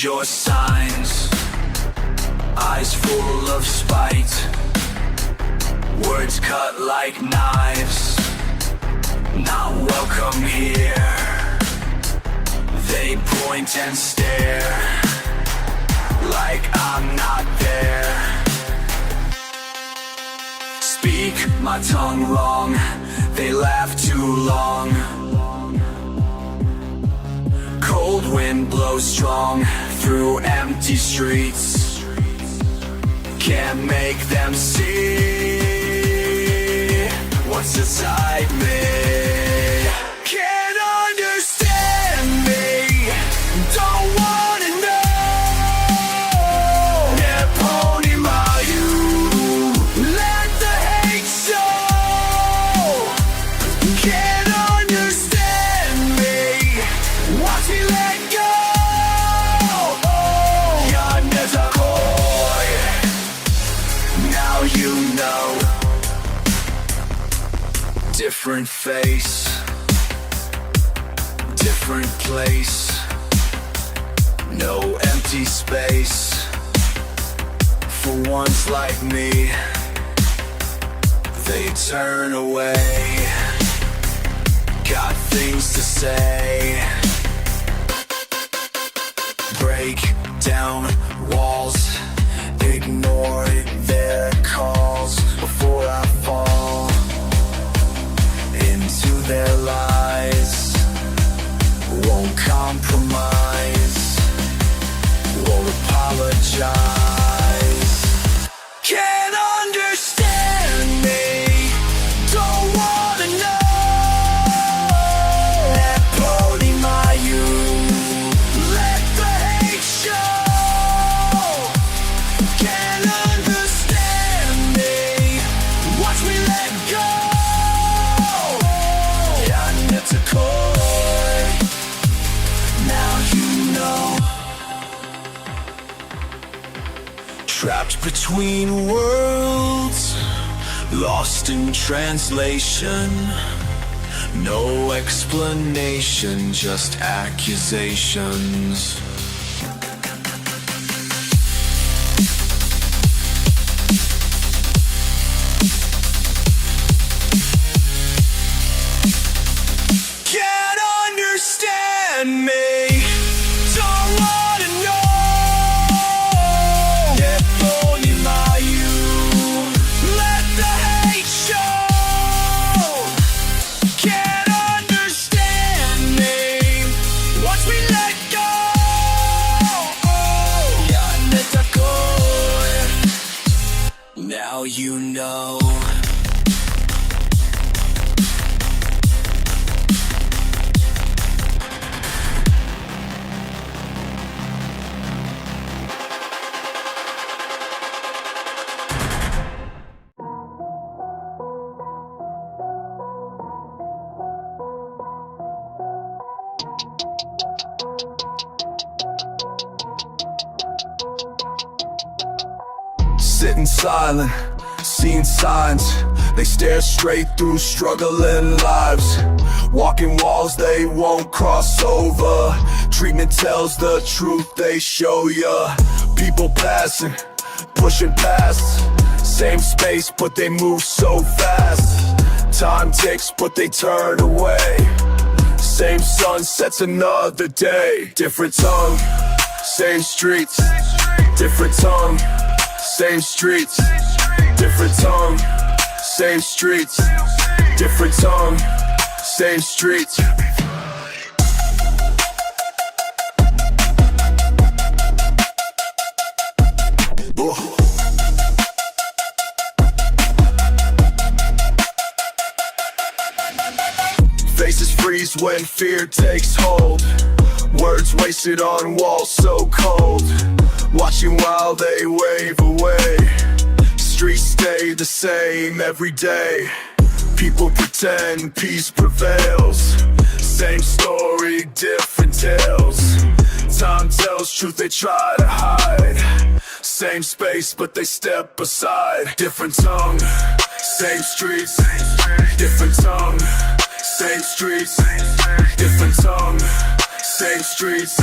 your signs, eyes full of spite, words cut like knives, not welcome here. They point and stare, like I'm not there. Speak my tongue wrong, they laugh too long. Cold wind blows strong through empty streets. Can't make them see what's inside me. Can't understand me, don't wanna know. Yeah, pony Mayu, let the hate show. Can't understand me, watch me let go. Now you know. Different face, different place, no empty space. For ones like me, they turn away. Got things to say. Break down walls, ignore their calls before I fall into their lies. Won't compromise, won't apologize. Can't understand me, don't wanna know. That pony Mayu, let the hate show. Can't understand me, watch me let go. Now you know. Trapped between worlds, lost in translation. No explanation, just accusations. Can't understand me, don't wanna know. Yeah, pony Mayu, let the hate show. Can't understand me, watch me let go. Now you know. Sitting silent, seeing signs. They stare straight through struggling lives. Walking walls they won't cross over. Treatment tells the truth, they show ya. People passing, pushing past. Same space but they move so fast. Time ticks but they turn away. Same sun sets another day. Different tongue, same streets. Different tongue, same streets. Different tongue, same streets. Different tongue, same streets. Faces freeze when fear takes hold. Words wasted on walls so cold. Watching while they wave away. Streets stay the same every day. People pretend peace prevails. Same story, different tales. Time tells truth they try to hide. Same space but they step aside. Different tongue, same streets. Different tongue, same streets. Different tongue, same streets,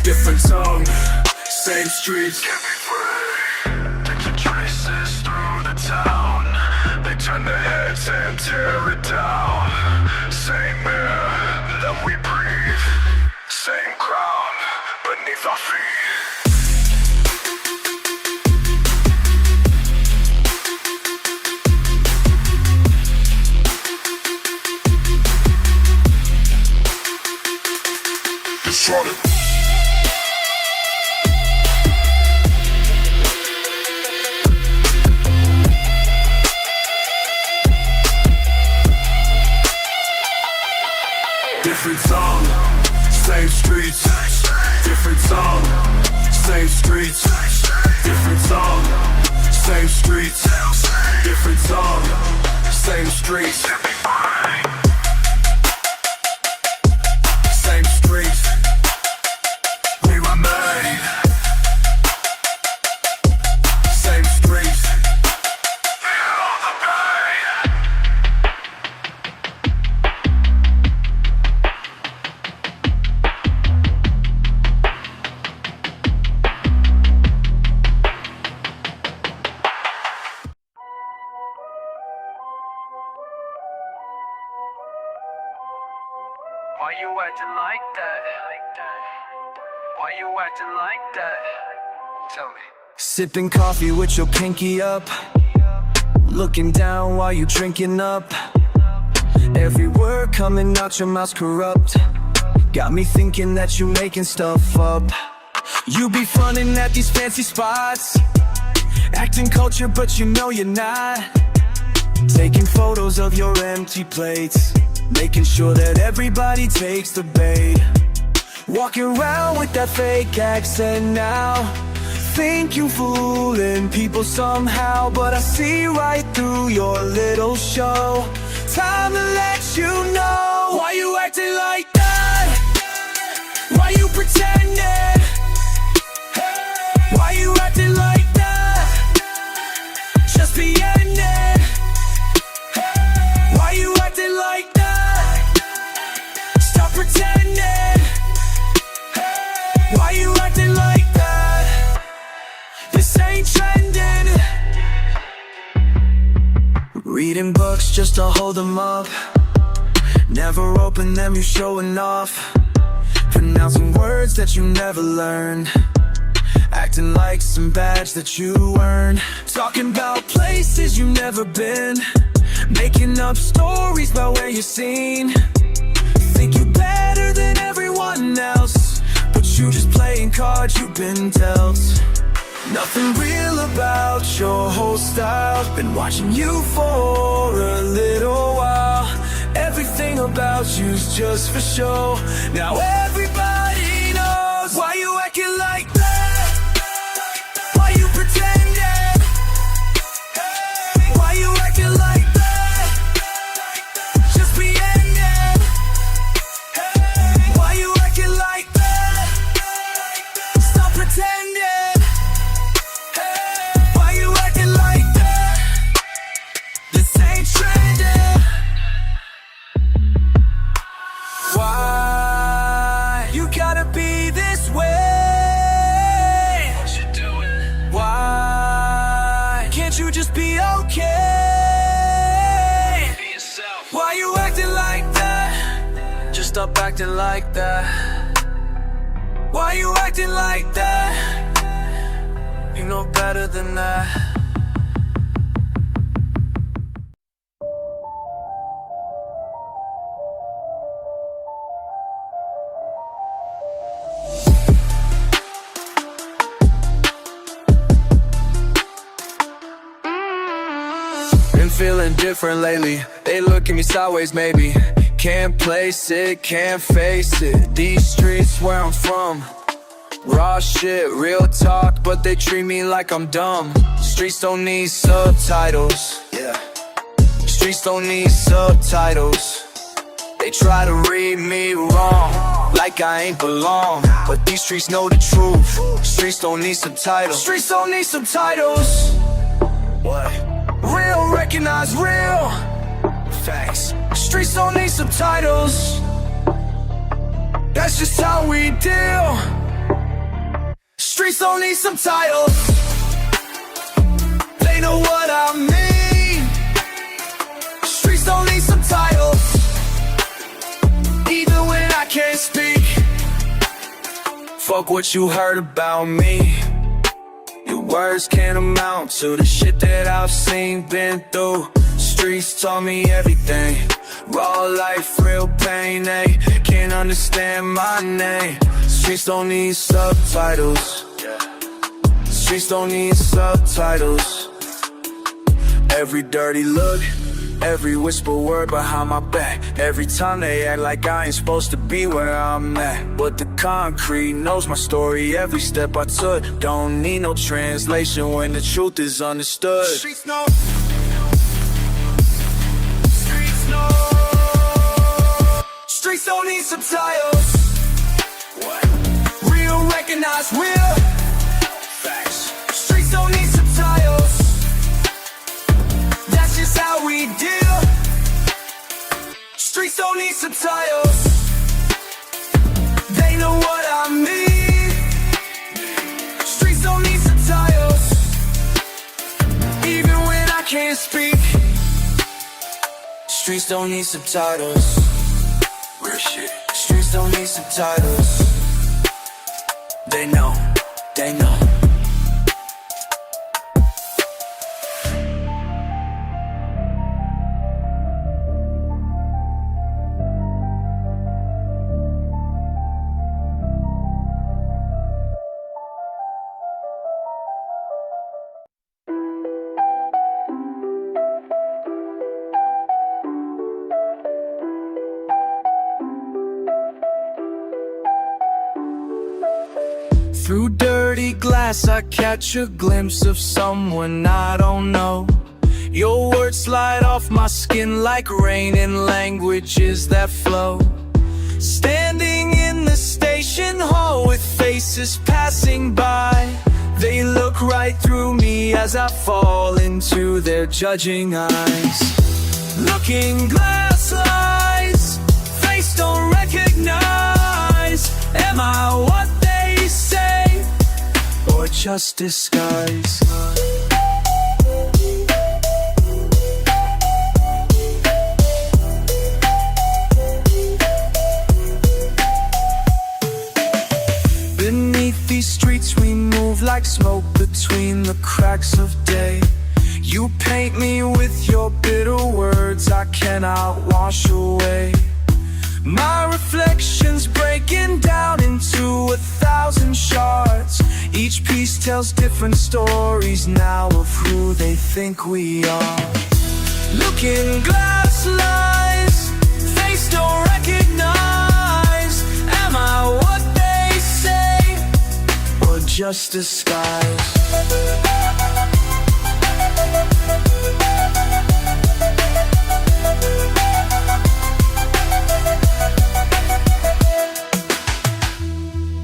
different tongue, same streets. Picture traces through the town. They turn their heads and tear it down. Same air that we breathe, same ground beneath our feet. Different song, same streets. Different song, same streets. Different song, same streets. Different song, same streets. Same streets. We remain. Same streets. Feel the pain. Why you acting like that? Why you acting like that? Tell me. Sipping coffee with your pinky up, looking down while you drinking up. Every word coming out your mouth's corrupt. Got me thinking that you making stuff up. You be frontin' at these fancy spots, acting culture but you know you're not. Taking photos of your empty plates, making sure that everybody takes the bait. Walking around with that fake accent now. Think you fooling people somehow, but I see right through your little show. Time to let you know. Why you acting like that? Why you pretending? Why you acting like that? Just be ending. Why you acting like that? Stop pretending. Why you acting like that? This ain't trending. Reading books just to hold them up, never open them, you showing off. Pronouncing words that you never learned, acting like some badge that you earned. Talking about places you've never been, making up stories about where you're seen. Think you better than everyone else, but you just playing cards you've been dealt. Nothing real about your whole style. Been watching you for a little while. Everything about you's just for show. Now everybody knows. Why you acting like that? Why you pretending? Why you acting like that? Just be ending. Why you acting like that? Stop pretending. Why you acting like that? This ain't trending. Why you gotta be this way? What you doing? Why can't you just be okay? Be yourself. Why you acting like that? Just stop acting like that. Why you acting like that? You know better than that. Been feeling different lately. They look at me sideways maybe. Can't place it, can't face it. These streets where I'm from, raw shit, real talk, but they treat me like I'm dumb. Streets don't need subtitles, yeah. Streets don't need subtitles. They try to read me wrong, like I ain't belong. But these streets know the truth. Streets don't need subtitles. Streets don't need subtitles. What? Real, recognize real. Facts. Streets don't need subtitles. That's just how we deal. Streets don't need subtitles. They know what I mean. Streets don't need subtitles. Even when I can't speak. Fuck what you heard about me. Your words can't amount to the shit that I've seen, been through. Streets taught me everything. Raw life, real pain, they can't understand my name. Streets don't need subtitles. Streets don't need subtitles. Every dirty look, every whisper word behind my back. Every time they act like I ain't supposed to be where I'm at. But the concrete knows my story, every step I took. Don't need no translation when the truth is understood. Streets know. Streets know. Streets don't need subtitles. What? Real, recognize real. Facts. Streets don't need subtitles. That's just how we deal. Streets don't need subtitles. They know what I mean. Streets don't need subtitles. Even when I can't speak. Streets don't need subtitles. Real shit. Streets don't need subtitles. They know, they know. Through dirty glass I catch a glimpse of someone I don't know. Your words slide off my skin like rain in languages that flow. Standing in the station hall with faces passing by. They look right through me as I fall into their judging eyes. Looking glass eyes, face don't recognize. Am I what they say, or just disguise? Beneath these streets we move like smoke between the cracks of day. You paint me with your bitter words I cannot wash away. My reflection's breaking down into 1,000 shards. Each piece tells different stories now of who they think we are. Looking glass lies, face don't recognize. Am I what they say, or just disguise?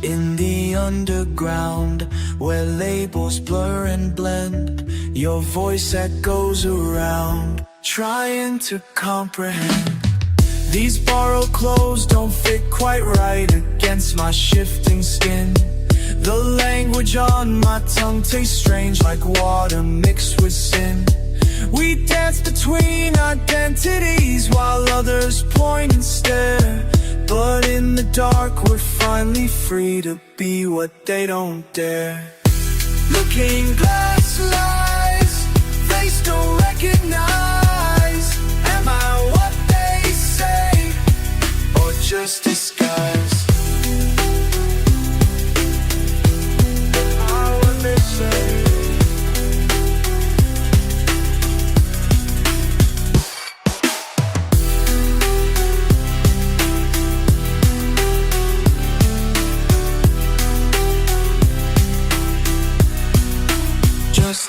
In the underground, where labels blur and blend, your voice echoes around, trying to comprehend. These borrowed clothes don't fit quite right against my shifting skin. The language on my tongue tastes strange like water mixed with sin. We dance between identities while others point and stare. But in the dark we're finally free to be what they don't dare. Looking glass lies, face don't recognize. Am I what they say, or just disguise? Ah, what they say.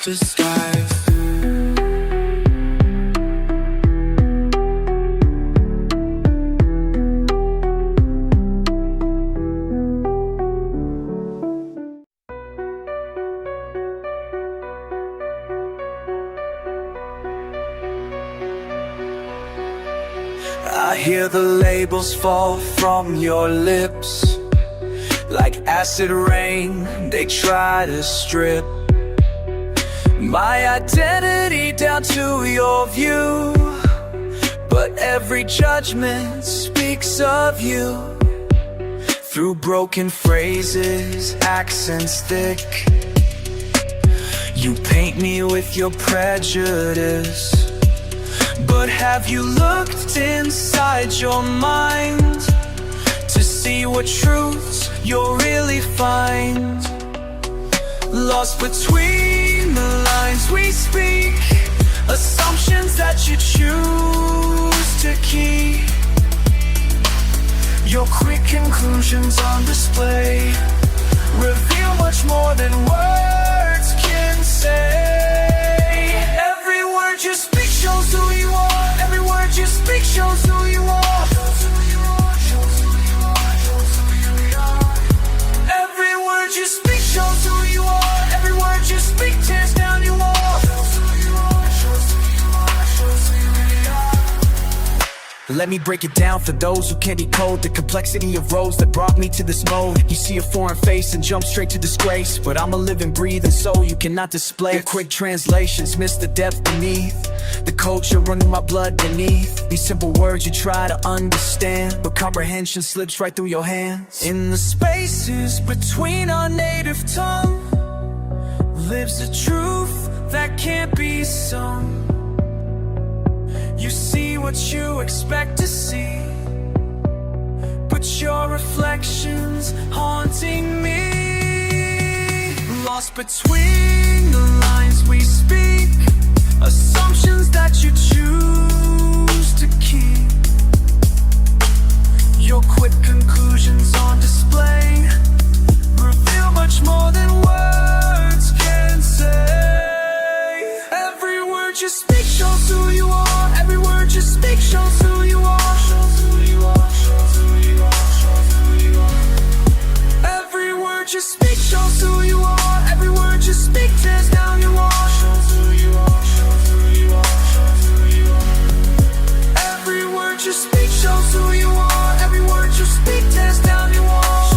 Disguise. I I hear the labels fall from your lips. Like acid rain, they try to strip my identity down to your view. But every judgment speaks of you through broken phrases, accents thick. You paint me with your prejudice. But have you looked inside your mind to see what truths you'll really find? Lost between the lines we speak, assumptions that you choose to keep. Your quick conclusions on display reveal much more than words can say. Every word you speak shows who you are. Every word you speak shows who you are. Every word you speak shows who you are. Every word you speak tears down your walls. Let me break it down for those who can't decode the complexity of roads that brought me to this mode. You see a foreign face and jump straight to disgrace, but I'm a living, breathing soul you cannot display. The quick translations miss the depth beneath, the culture running my blood beneath. These simple words you try to understand, but comprehension slips right through your hands. In the spaces between our native tongue lives a truth that can't be sung. You see what you expect to see, but your reflection's haunting me. Lost between the lines we speak, assumptions that you choose to keep. Your quick conclusions on display reveal much more than words can say. Every word you speak shows who you are. Every word you speak shows who you are. Every word you speak shows who you are. Every word you speak tears down your walls. Every word you speak shows who you are. Every word you speak tears down your walls.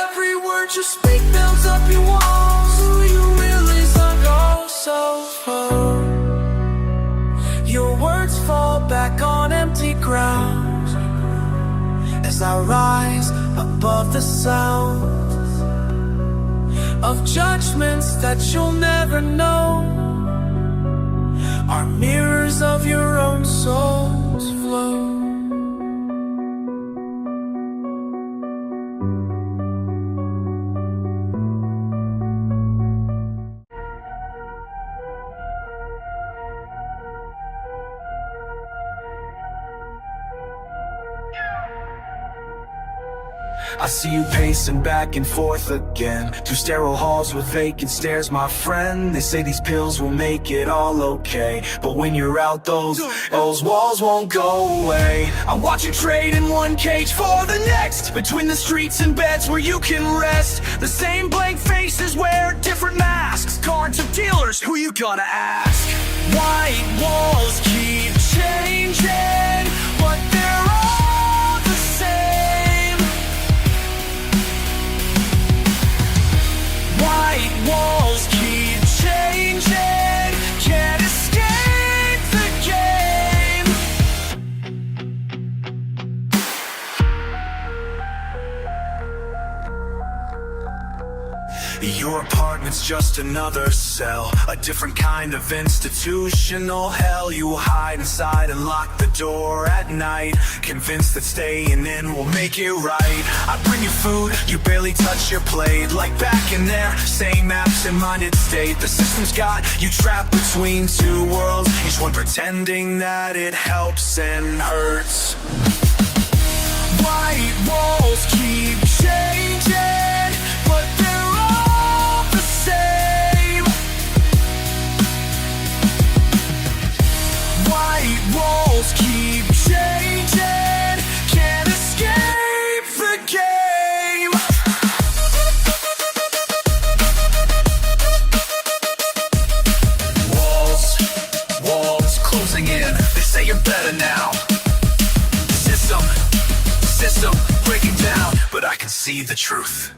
Every word you speak builds up your walls. Who you really go so far. Your words fall back on empty ground as I rise above the sound of judgments that you'll never know are mirrors of your own soul's flow. I see you pacing back and forth again through sterile halls with vacant stares, my friend. They say these pills will make it all okay, but when you're out, those walls won't go away. I'm watching trade in one cage for the next, between the streets and beds where you can rest. The same blank faces wear different masks, cards of dealers, who you gonna ask? White walls keep changing, but they're all the same. White walls keep changing, can't escape the game. Your apartment's just another cell, a different kind of institutional hell. You hide inside and lock the door at night, convinced that staying in will make it right. I bring you food, you barely touch your plate, like back in there, same absent-minded state. The system's got you trapped between two worlds, each one pretending that it helps and hurts. White walls keep changing, but they're all the same. White walls keep changing, can't escape the game. Walls, walls. the truth.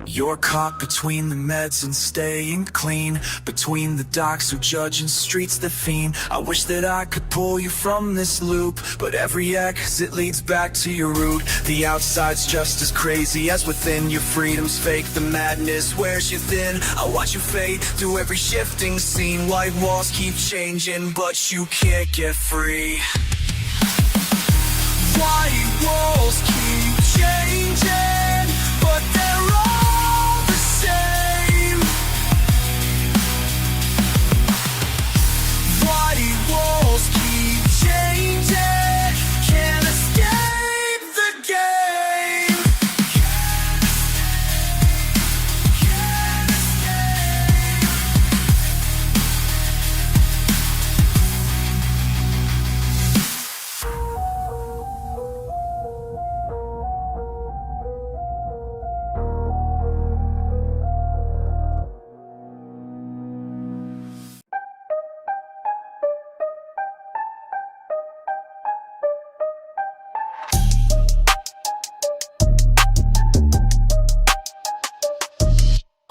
You're caught between the meds and staying clean, between the docs who judge and streets that fiend. I wish that I could pull you from this loop, but every exit leads back to your root. The outside's just as crazy as within. Your freedom's fake, the madness wears you thin. I watch you fade through every shifting scene. White walls keep changing, but you can't get free. White walls keep changing, but they're all the same. White walls keep changing, can't escape the game. Can't escape.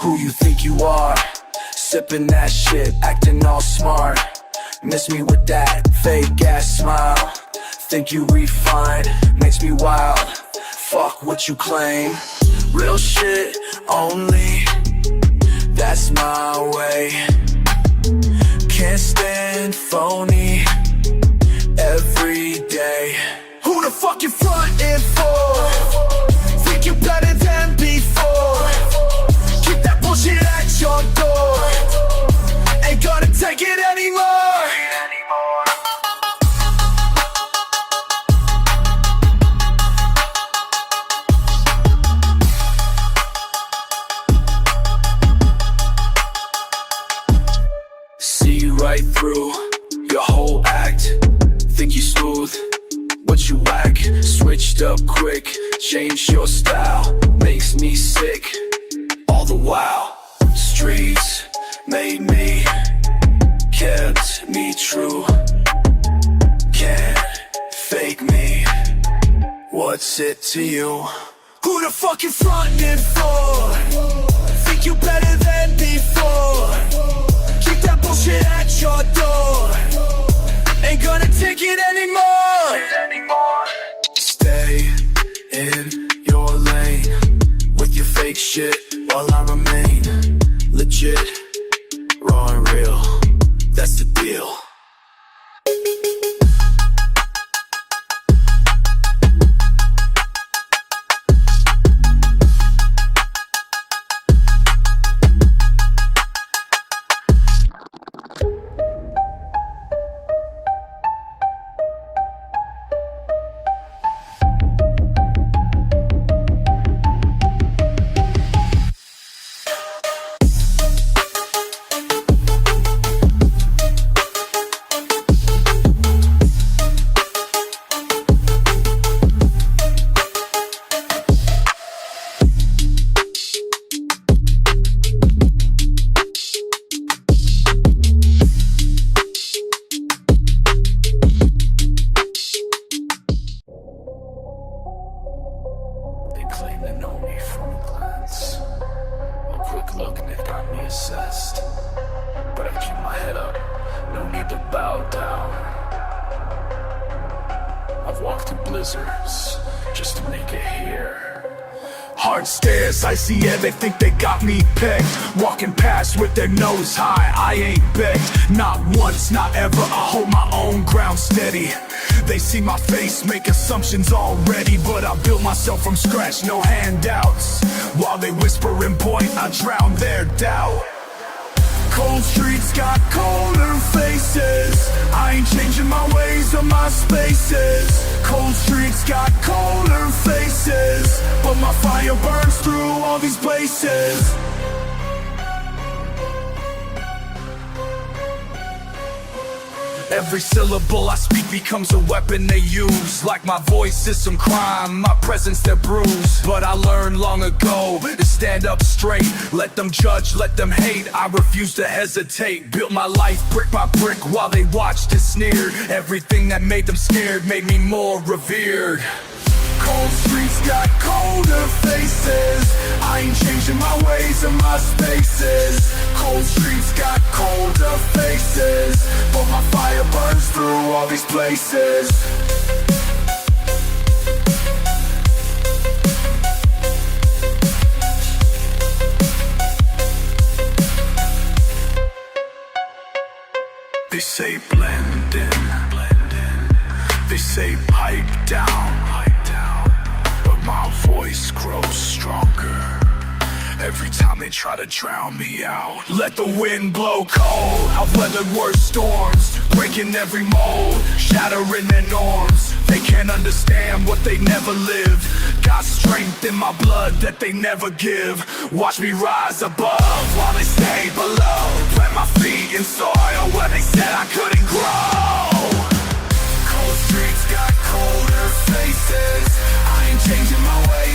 Who you think you are? Sipping that shit, acting all smart. Miss me with that fake ass smile. Think you refined, makes me wild. Fuck what you claim. Real shit only, that's my way. Can't stand phony every day. Who the fuck you frontin' for? Think you better than before? Bullshit at your door, ain't gonna take it anymore. See you right through your whole act. Think you smooth, what you lack. Switched up quick, changed your style. Makes me sick. All the while, streets made me, kept me true. Can't fake me, what's it to you? Who the fuck you frontin' for? Think you better than before? Keep that bullshit at your door, ain't gonna take it anymore. Stay in your lane with your fake shit, while I remain legit, raw and real, that's the deal. Claim to know me from a glance. A quick look and it got me assessed. But I keep my head up, no need to bow down. I've walked through blizzards just to make it here. Hard stairs, icy air, they think they got me pegged. Walking past with their nose high, I ain't begged. Not once, not ever, I hold my own ground steady. They see my face, make assumptions already, but I built myself from scratch, no handouts. While they whisper and point, I drown their doubt. Cold streets got colder faces, I ain't changing my ways or my spaces. Cold streets got colder faces, but my fire burns through all these places. Every syllable I speak becomes a weapon they use. Like my voice is some crime, my presence their bruise. But I learned long ago to stand up straight. Let them judge, let them hate, I refuse to hesitate. Built my life brick by brick while they watched and sneered. Everything that made them scared made me more revered. Cold streets got colder faces. I ain't changing my ways or my spaces. Cold streets got colder faces, but my fire burns through all these places. They say blend in, they say pipe down, but my voice grows stronger every time they try to drown me out. Let the wind blow cold, I've weathered worse storms, breaking every mold, shattering their norms. They can't understand what they never lived. Got strength in my blood that they never give. Watch me rise above while they stay below. Plant my feet in soil where they said I couldn't grow. Cold streets got colder faces. I ain't changing my ways